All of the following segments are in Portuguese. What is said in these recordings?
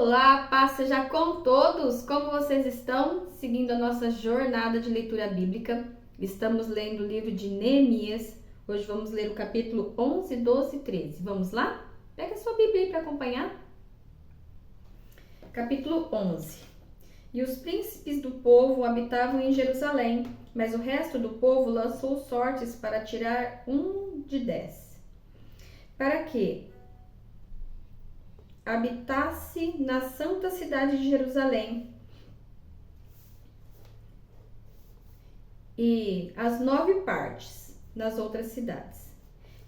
Olá, paz seja com todos! Como vocês estão? Seguindo a nossa jornada de leitura bíblica, estamos lendo o livro de Neemias. Hoje vamos ler o capítulo 11, 12 e 13. Vamos lá? Pega a sua Bíblia aí para acompanhar. Capítulo 11. E os príncipes do povo habitavam em Jerusalém, mas o resto do povo lançou sortes para tirar 1 de 10, para que habitasse na santa cidade de Jerusalém, e as 9 partes nas outras cidades.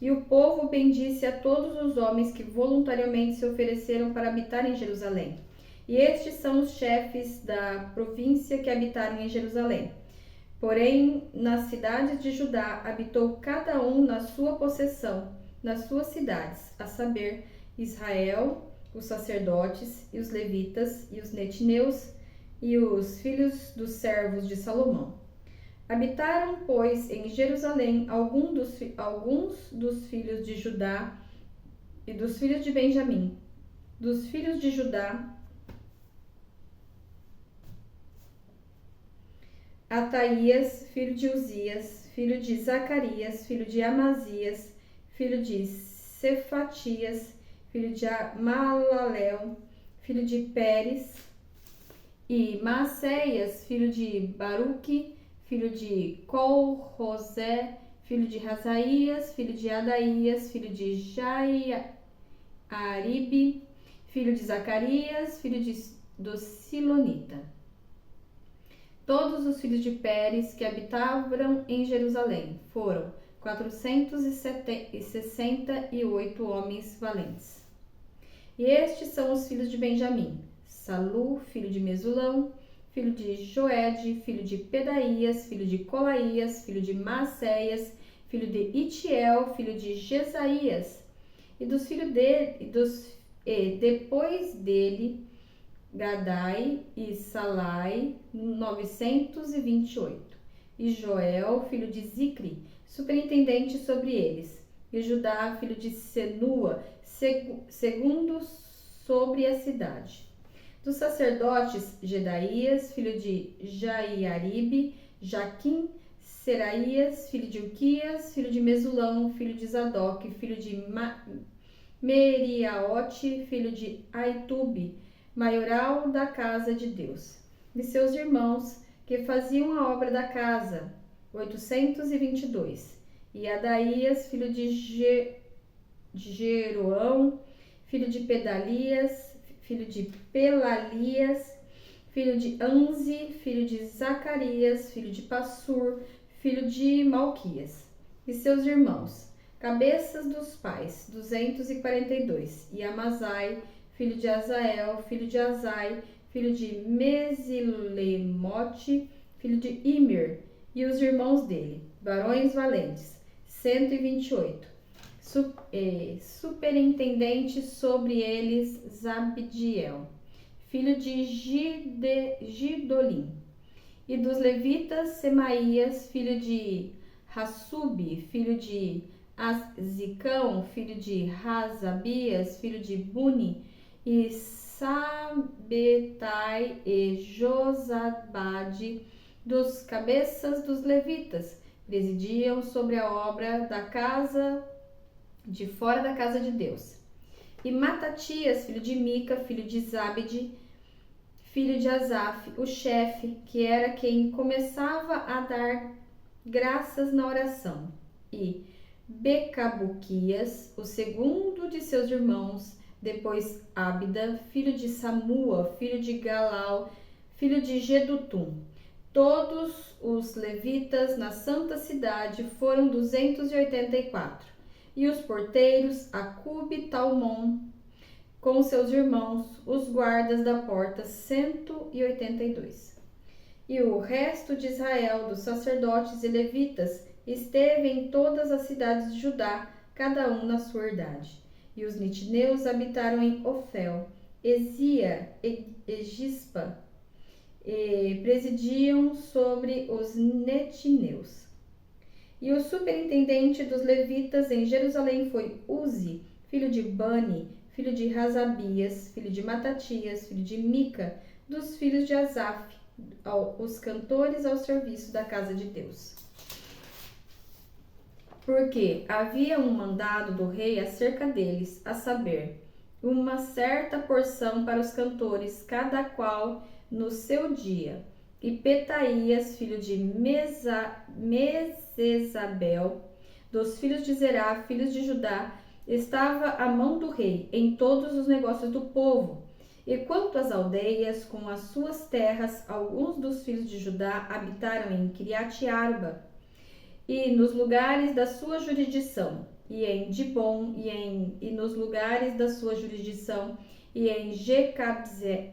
E o povo bendisse a todos os homens que voluntariamente se ofereceram para habitar em Jerusalém. E estes são os chefes da província que habitaram em Jerusalém. Porém, nas cidades de Judá habitou cada um na sua possessão, nas suas cidades, a saber, Israel, os sacerdotes e os levitas e os netineus e os filhos dos servos de Salomão. Habitaram, pois, em Jerusalém alguns dos filhos de Judá e dos filhos de Benjamim. Dos filhos de Judá, Ataías, filho de Uzias, filho de Zacarias, filho de Amazias, filho de Cefatias, filho de Malalel, filho de Pérez, e Maacéias, filho de Baruque, filho de Col-Rosé, filho de Razaías, filho de Adaías, filho de Jaiaribe, filho de Zacarias, filho do Silonita. Todos os filhos de Pérez que habitavam em Jerusalém foram 468 homens valentes. E estes são os filhos de Benjamim: Salu, filho de Mesulão, filho de Joede, filho de Pedaías, filho de Colaías, filho de Maacéias, filho de Itiel, filho de Jesaías, e dos filhos dele, depois dele, Gadai e Salai, 928, e Joel, filho de Zicri, superintendente sobre eles, e Judá, filho de Senua, segundo sobre a cidade. Dos sacerdotes, Gedaías, filho de Jaiaribe, Jaquim, Seraías, filho de Uquias, filho de Mesulão, filho de Zadok, filho de Meriaote, filho de Aitube, maioral da casa de Deus, e seus irmãos que faziam a obra da casa, 822, e Adaías, filho de Jeroão, filho de Pedalias, filho de Pelalias, filho de Anzi, filho de Zacarias, filho de Passur, filho de Malquias, e seus irmãos, cabeças dos pais, 242, e Amazai, filho de Azael, filho de Azai, filho de Mesilemote, filho de Imer, e os irmãos dele, varões valentes, 128. Superintendente sobre eles, Zabdiel, filho de Gidolim. E dos levitas, Semaías, filho de Hassube, filho de Azicão, filho de Razabias, filho de Buni, e Sabetai e Josabade, dos cabeças dos levitas, presidiam sobre a obra da casa de fora da casa de Deus. E Matatias, filho de Mica, filho de Zabde, filho de Asaf, o chefe, que era quem começava a dar graças na oração. E Becabuquias, o segundo de seus irmãos, depois Abda, filho de Samua, filho de Galal, filho de Gedutum. Todos os levitas na santa cidade foram 284. E os porteiros, Acube e Talmon, com seus irmãos, os guardas da porta, 182. E o resto de Israel, dos sacerdotes e levitas, esteve em todas as cidades de Judá, cada um na sua herdade. E os nitineus habitaram em Ofel, Ezia e Gispa, e presidiam sobre os netineus. E o superintendente dos levitas em Jerusalém foi Uzi, filho de Bani, filho de Razabias, filho de Matatias, filho de Mica, dos filhos de Asaf, os cantores ao serviço da casa de Deus. Porque havia um mandado do rei acerca deles, a saber, uma certa porção para os cantores, cada qual no seu dia. E Petaías, filho de Mesesabel, dos filhos de Zerá, filhos de Judá, estava à mão do rei em todos os negócios do povo. E quanto às aldeias, com as suas terras, alguns dos filhos de Judá habitaram em Kiriat-Arba, e nos lugares da sua jurisdição, e em Dibon, e nos lugares da sua jurisdição, e em Jecabzeel,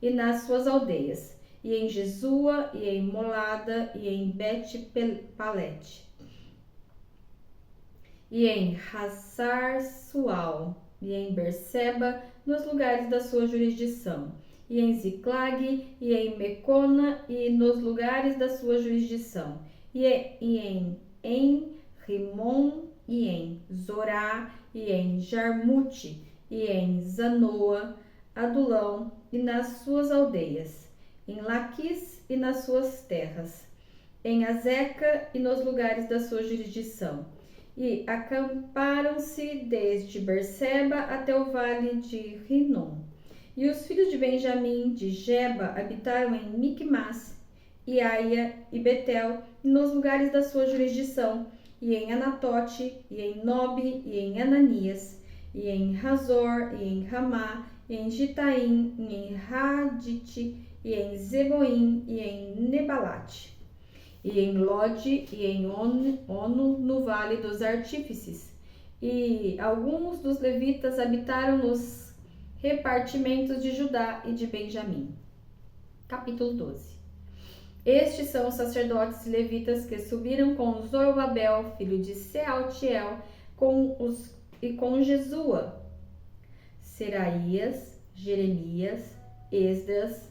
e nas suas aldeias, e em Jesua, e em Molada, e em Bet-Palete, e em Hassar-Sual, e em Berseba, nos lugares da sua jurisdição, e em Ziclag, e em Mecona, e nos lugares da sua jurisdição, e em Rimon, e em Zorá, e em Jarmute, e em Zanoa, Adulão, e nas suas aldeias, em Laquis e nas suas terras, em Azeca e nos lugares da sua jurisdição, e acamparam-se desde Berseba até o vale de Rinom. E os filhos de Benjamim, de Geba, habitaram em Micmas, e Aia e Betel, e nos lugares da sua jurisdição, e em Anatote, e em Nobe, e em Ananias, e em Razor, e em Ramá, e em Gitaim, e em Hadite, e em Zeboim, e em Nebalate, e em Lode, e em Ono, no vale dos artífices. E alguns dos levitas habitaram nos repartimentos de Judá e de Benjamim. Capítulo 12. Estes são os sacerdotes e levitas que subiram com Zorobabel, filho de Sealtiel, e com Jesua, Seraías, Jeremias, Esdras,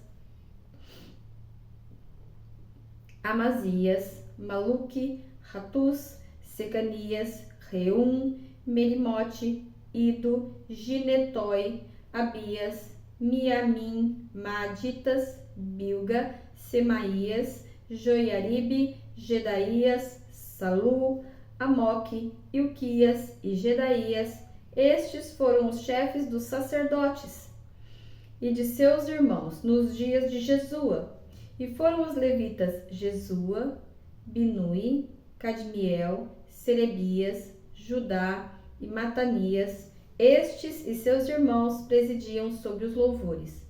Amazias, Maluque, Ratus, Secanias, Reum, Merimote, Ido, Ginetói, Abias, Miamim, Maaditas, Bilga, Semaías, Joiaribe, Gedaías, Salu, Amoque, Ilquias e Gedaías. Estes foram os chefes dos sacerdotes e de seus irmãos nos dias de Jesua. E foram os levitas Jesua, Binui, Cadmiel, Serebias, Judá e Matanias. Estes e seus irmãos presidiam sobre os louvores.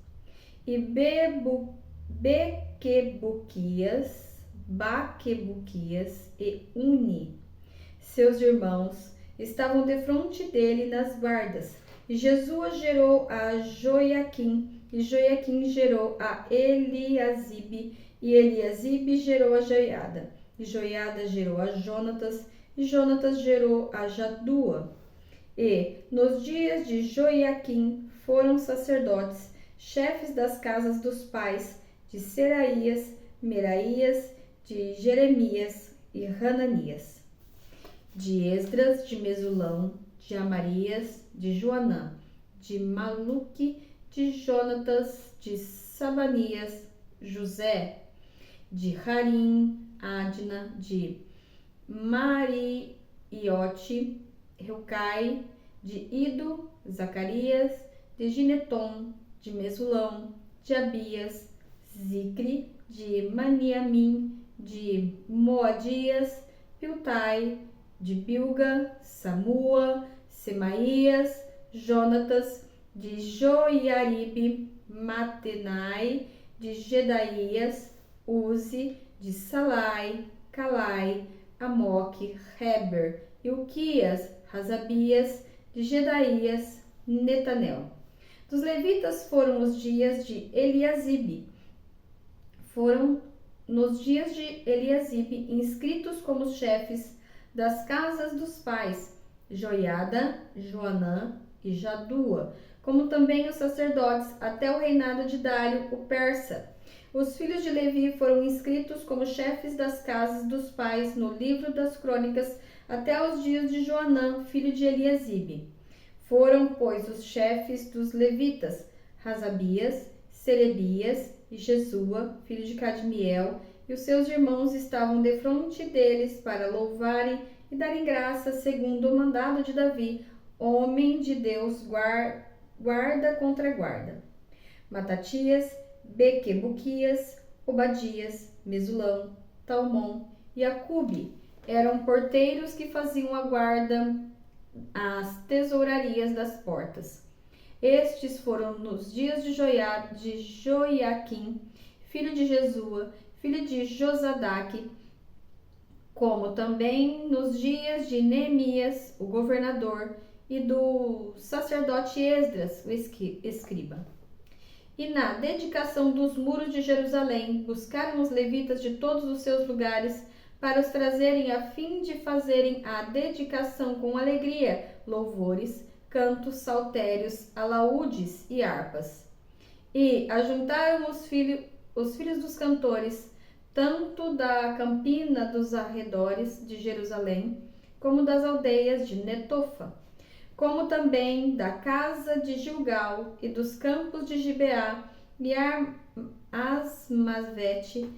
E Baquebuquias e Uni, seus irmãos, estavam defronte dele nas guardas. E Jesua gerou a Joiaquim, e Joiaquim gerou a Eliasibe, e Eliasibe gerou a Joiada. E Joiada gerou a Jonatas, e Jonatas gerou a Jadua. E, nos dias de Joiaquim, foram sacerdotes, chefes das casas dos pais, de Seraías, Meraías, de Jeremias e Hananias, de Esdras, de Mesulão, de Amarias, de Joanã, de Maluque, de Jonatas, de Sabanias, José, de Harim, Adna, de Mariote, Reucai, de Ido, Zacarias, de Gineton, de Mesulão, de Abias, Zicre, de Maniamim, de Moadias, Piltai, de Bilga, Samua, Semaías, Jonatas, de Joiaribe, Matenai, de Gedaías, Uzi, de Salai, Calai, Amoque, Heber, Ilquias, Razabias, de Gedaías, Netanel. Dos levitas foram os dias de Eliasibe. Foram nos dias de Eliasibe inscritos como chefes das casas dos pais, Joiada, Joanã e Jadua, como também os sacerdotes até o reinado de Dário, o persa. Os filhos de Levi foram inscritos como chefes das casas dos pais no livro das crônicas até os dias de Joanã, filho de Eliasibe. Foram, pois, os chefes dos levitas, Hasabias, Serebias e Jesua, filho de Cadmiel, e os seus irmãos estavam defronte deles para louvarem e darem graças segundo o mandado de Davi, homem de Deus, guarda contra guarda. Matatias, Bequebuquias, Obadias, Mesulão, Talmon e Acube eram porteiros que faziam a guarda às tesourarias das portas. Estes foram nos dias de Joiaquim, filho de Jesua, filho de Josadaque, como também nos dias de Neemias, o governador, e do sacerdote Esdras, o escriba. E na dedicação dos muros de Jerusalém, buscaram os levitas de todos os seus lugares para os trazerem a fim de fazerem a dedicação com alegria, louvores, cantos, saltérios, alaúdes e harpas. E ajuntaram os filhos dos cantores, tanto da campina dos arredores de Jerusalém, como das aldeias de Netofa, como também da casa de Gilgal e dos campos de Gibeá e Asmavete,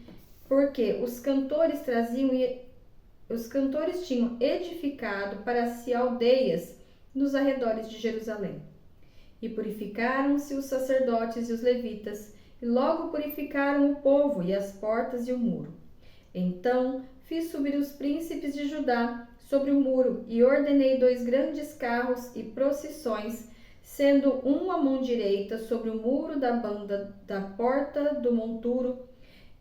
porque os cantores tinham edificado para si aldeias nos arredores de Jerusalém. E purificaram-se os sacerdotes e os levitas, e logo purificaram o povo e as portas e o muro. Então fiz subir os príncipes de Judá sobre o muro, e ordenei 2 grandes carros e procissões, sendo um à mão direita sobre o muro da banda da porta do monturo,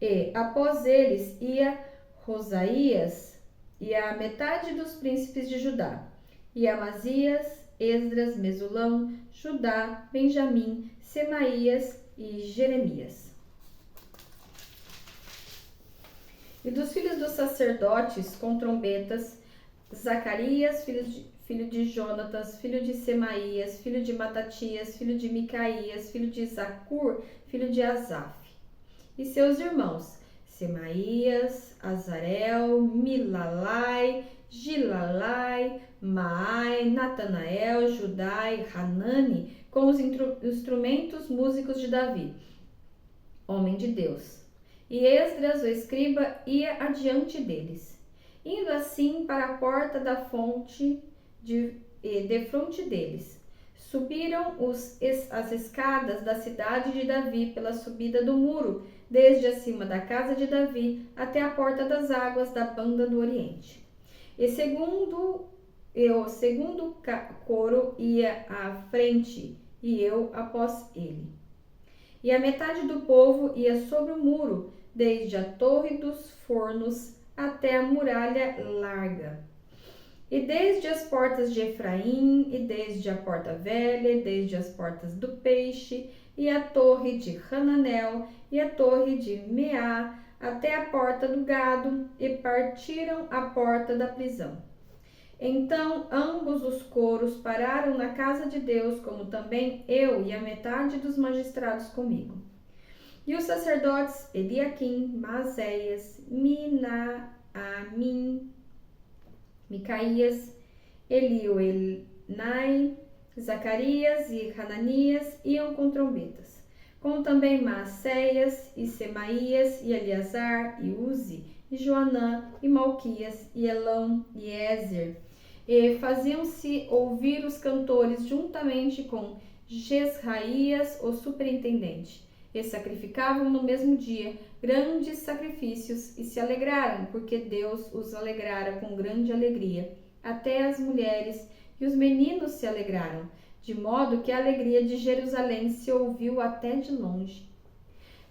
e após eles ia Rosaías e a metade dos príncipes de Judá, e Amazias, Esdras, Mesulão, Judá, Benjamim, Semaías e Jeremias. E dos filhos dos sacerdotes com trombetas, Zacarias, filho de Jonatas, filho de Semaías, filho de Matatias, filho de Micaías, filho de Zacur, filho de Asaf. E seus irmãos, Semaías, Azarel, Milalai, Gilalai, Maai, Natanael, Judai, Hanani, com os instrumentos músicos de Davi, homem de Deus. E Esdras, o escriba, ia adiante deles. Indo assim para a porta da fonte defronte deles. Subiram as escadas da cidade de Davi pela subida do muro, desde acima da casa de Davi até a porta das águas da banda do Oriente. E o segundo coro ia à frente, e eu após ele. E a metade do povo ia sobre o muro, desde a torre dos fornos até a muralha larga. E desde as portas de Efraim, e desde a porta velha, e desde as portas do peixe, e a torre de Hananel, e a torre de Meá, até a porta do gado, e partiram a porta da prisão. Então ambos os coros pararam na casa de Deus, como também eu e a metade dos magistrados comigo. E os sacerdotes Eliaquim, Maséias, Minaamim, Micaías, Elioenai, Zacarias e Hananias iam com trombetas, como também Maacéias e Semaías e Eleazar e Uzi e Joanã e Malquias e Elão e Ézer, e faziam-se ouvir os cantores juntamente com Jesraías, o superintendente, e sacrificavam no mesmo dia grandes sacrifícios e se alegraram, porque Deus os alegrara com grande alegria. Até as mulheres e os meninos se alegraram, de modo que a alegria de Jerusalém se ouviu até de longe.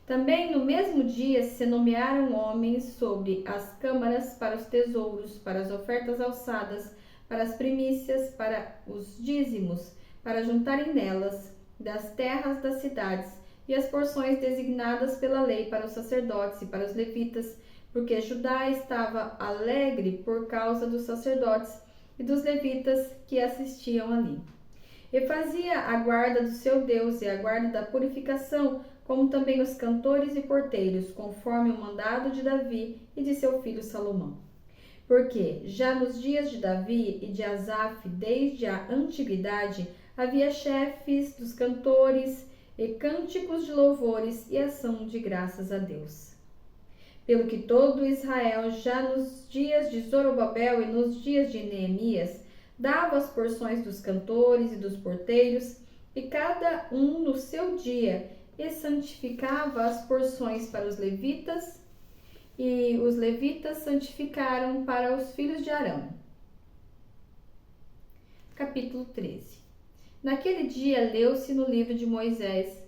Também no mesmo dia se nomearam homens sobre as câmaras para os tesouros, para as ofertas alçadas, para as primícias, para os dízimos, para juntarem nelas das terras das cidades e as porções designadas pela lei para os sacerdotes e para os levitas, porque Judá estava alegre por causa dos sacerdotes e dos levitas que assistiam ali. E fazia a guarda do seu Deus e a guarda da purificação, como também os cantores e porteiros, conforme o mandado de Davi e de seu filho Salomão. Porque já nos dias de Davi e de Asaf, desde a antiguidade, havia chefes dos cantores e cânticos de louvores e ação de graças a Deus. Pelo que todo Israel, já nos dias de Zorobabel e nos dias de Neemias, dava as porções dos cantores e dos porteiros, e cada um no seu dia, e santificava as porções para os levitas, e os levitas santificaram para os filhos de Arão. Capítulo 13. Naquele dia leu-se no livro de Moisés,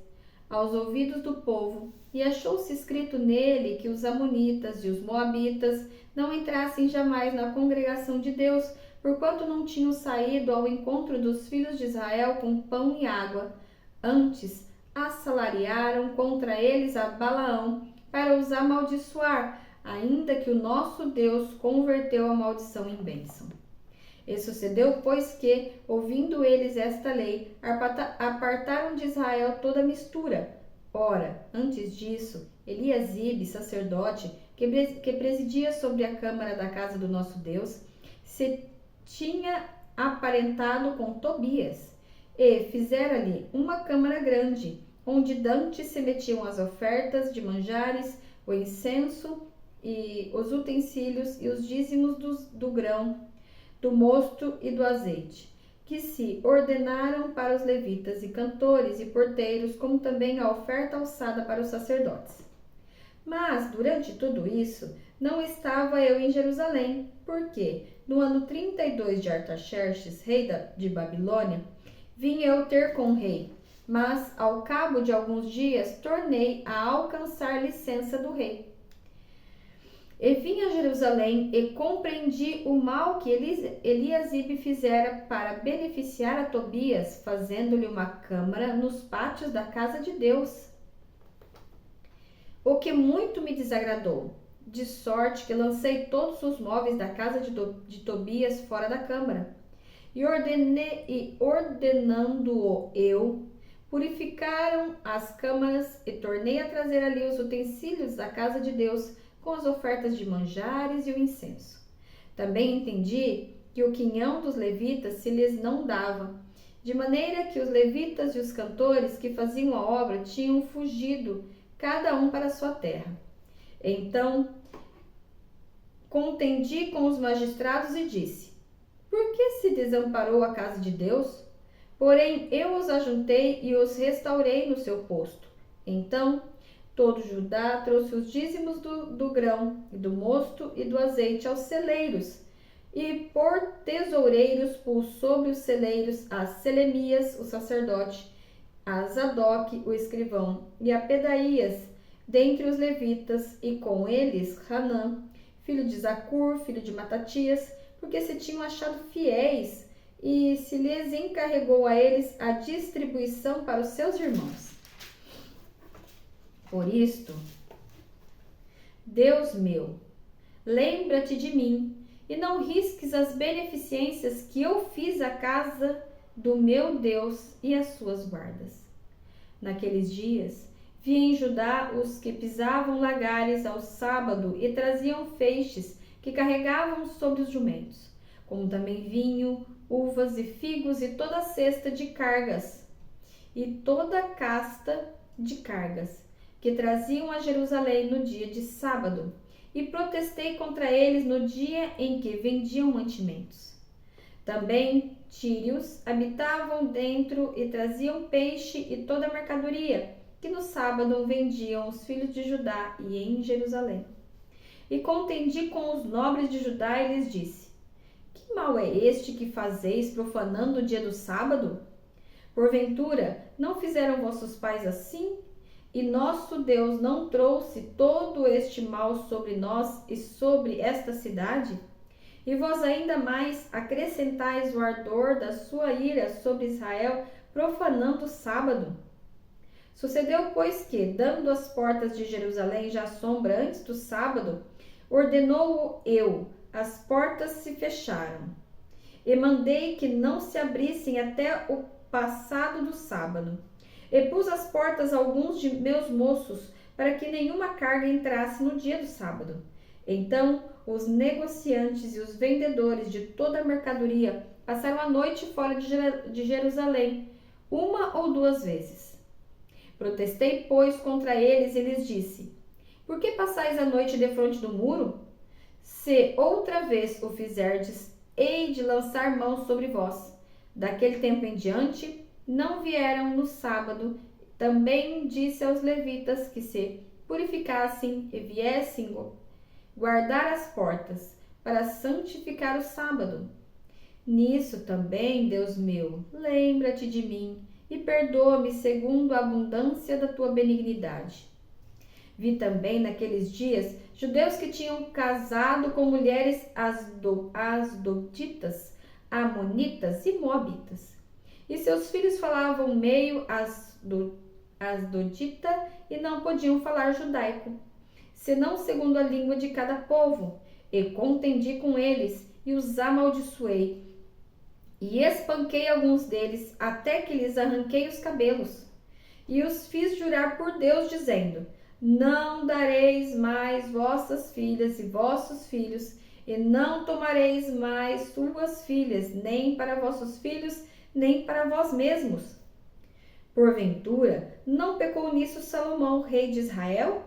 aos ouvidos do povo, e achou-se escrito nele que os amonitas e os moabitas não entrassem jamais na congregação de Deus, porquanto não tinham saído ao encontro dos filhos de Israel com pão e água. Antes, assalariaram contra eles a Balaão para os amaldiçoar, ainda que o nosso Deus converteu a maldição em bênção. E sucedeu, pois, que, ouvindo eles esta lei, apartaram de Israel toda mistura. Ora, antes disso, Eliasibe, sacerdote, que presidia sobre a câmara da casa do nosso Deus, se tinha aparentado com Tobias, e fizera-lhe uma câmara grande, onde dantes se metiam as ofertas de manjares, o incenso e os utensílios e os dízimos do grão, do mosto e do azeite, que se ordenaram para os levitas e cantores e porteiros, como também a oferta alçada para os sacerdotes. Mas, durante tudo isso, não estava eu em Jerusalém, porque, no ano 32 de Artaxerxes, rei de Babilônia, vim eu ter com o rei, mas, ao cabo de alguns dias, tornei a alcançar licença do rei. E vim a Jerusalém e compreendi o mal que Eliasibe fizera para beneficiar a Tobias, fazendo-lhe uma câmara nos pátios da casa de Deus. O que muito me desagradou, de sorte que lancei todos os móveis da casa de Tobias fora da câmara. E ordenando-o eu, purificaram as câmaras e tornei a trazer ali os utensílios da casa de Deus, com as ofertas de manjares e o incenso. Também entendi que o quinhão dos levitas se lhes não dava, de maneira que os levitas e os cantores que faziam a obra tinham fugido, cada um para sua terra. Então, contendi com os magistrados e disse: por que se desamparou a casa de Deus? Porém, eu os ajuntei e os restaurei no seu posto. Então, todo Judá trouxe os dízimos do grão, e do mosto e do azeite aos celeiros, e por tesoureiros pus sobre os celeiros a Selemias, o sacerdote, a Zadok, o escrivão, e a Pedaías, dentre os levitas, e com eles Hanã, filho de Zacur, filho de Matatias, porque se tinham achado fiéis, e se lhes encarregou a eles a distribuição para os seus irmãos. Por isto, Deus meu, lembra-te de mim, e não risques as beneficências que eu fiz à casa do meu Deus e às suas guardas. Naqueles dias, vi em Judá os que pisavam lagares ao sábado e traziam feixes que carregavam sobre os jumentos, como também vinho, uvas e figos e toda a cesta de cargas, e toda a casta de cargas, que traziam a Jerusalém no dia de sábado, e protestei contra eles no dia em que vendiam mantimentos. Também tírios habitavam dentro e traziam peixe e toda a mercadoria, que no sábado vendiam os filhos de Judá e em Jerusalém. E contendi com os nobres de Judá e lhes disse: que mal é este que fazeis profanando o dia do sábado? Porventura, não fizeram vossos pais assim? E nosso Deus não trouxe todo este mal sobre nós e sobre esta cidade? E vós ainda mais acrescentais o ardor da sua ira sobre Israel, profanando o sábado. Sucedeu, pois, que, dando as portas de Jerusalém já sombra antes do sábado, ordenou eu, as portas se fecharam. E mandei que não se abrissem até o passado do sábado. E pus às portas alguns de meus moços, para que nenhuma carga entrasse no dia do sábado. Então os negociantes e os vendedores de toda a mercadoria passaram a noite fora de Jerusalém, 1 ou 2 vezes. Protestei, pois, contra eles e lhes disse: Por que passais a noite defronte do muro? Se outra vez o fizerdes, hei de lançar mão sobre vós. Daquele tempo em diante, não vieram no sábado. Também disse aos levitas que se purificassem e viessem guardar as portas, para santificar o sábado. Nisso também, Deus meu, lembra-te de mim e perdoa-me segundo a abundância da tua benignidade. Vi também naqueles dias judeus que tinham casado com mulheres asdoditas, amonitas e moabitas. E seus filhos falavam meio asdodita e não podiam falar judaico, senão segundo a língua de cada povo. E contendi com eles e os amaldiçoei. E espanquei alguns deles até que lhes arranquei os cabelos. E os fiz jurar por Deus, dizendo: Não dareis mais vossas filhas e vossos filhos, e não tomareis mais suas filhas, nem para vossos filhos, nem para vós mesmos. Porventura, não pecou nisso Salomão, rei de Israel?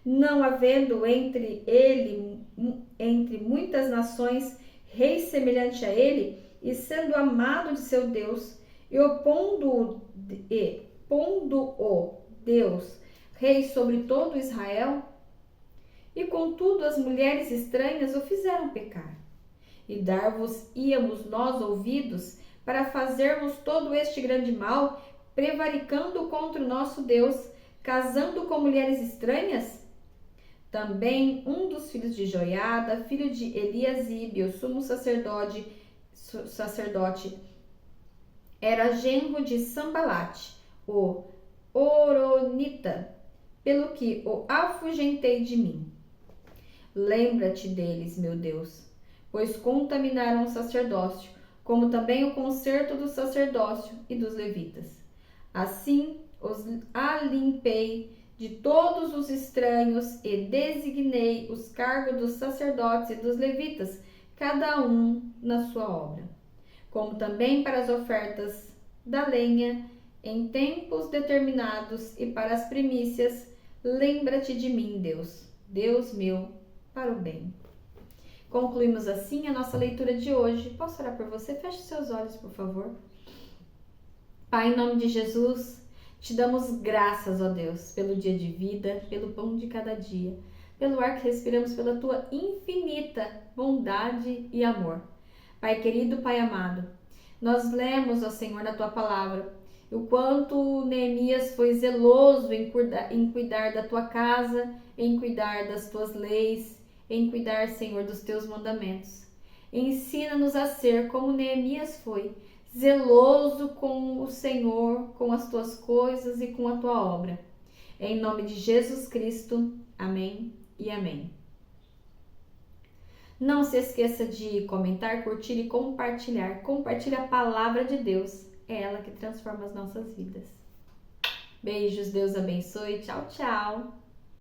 Não havendo entre muitas nações, rei semelhante a ele, e sendo amado de seu Deus, e pondo-o Deus, rei sobre todo Israel? E contudo as mulheres estranhas o fizeram pecar. E dar-vos-íamos nós ouvidos, para fazermos todo este grande mal, prevaricando contra o nosso Deus, casando com mulheres estranhas? Também um dos filhos de Joiada, filho de Eliasibe, o sumo sacerdote, era genro de Sambalate, o Horonita, pelo que o afugentei de mim. Lembra-te deles, meu Deus, pois contaminaram o sacerdócio, como também o concerto do sacerdócio e dos levitas. Assim os alimpei de todos os estranhos e designei os cargos dos sacerdotes e dos levitas, cada um na sua obra, como também para as ofertas da lenha em tempos determinados e para as primícias. Lembra-te de mim, Deus, Deus meu, para o bem. Concluímos assim a nossa leitura de hoje. Posso orar por você? Feche seus olhos, por favor. Pai, em nome de Jesus, te damos graças, ó Deus, pelo dia de vida, pelo pão de cada dia, pelo ar que respiramos, pela tua infinita bondade e amor. Pai querido, Pai amado, nós lemos, ó Senhor, na tua palavra, o quanto Neemias foi zeloso em cuidar da tua casa, em cuidar das tuas leis, em cuidar, Senhor, dos teus mandamentos. Ensina-nos a ser como Neemias foi, zeloso com o Senhor, com as tuas coisas e com a tua obra. Em nome de Jesus Cristo, amém e amém. Não se esqueça de comentar, curtir e compartilhar. Compartilhe a palavra de Deus, é ela que transforma as nossas vidas. Beijos, Deus abençoe, tchau, tchau!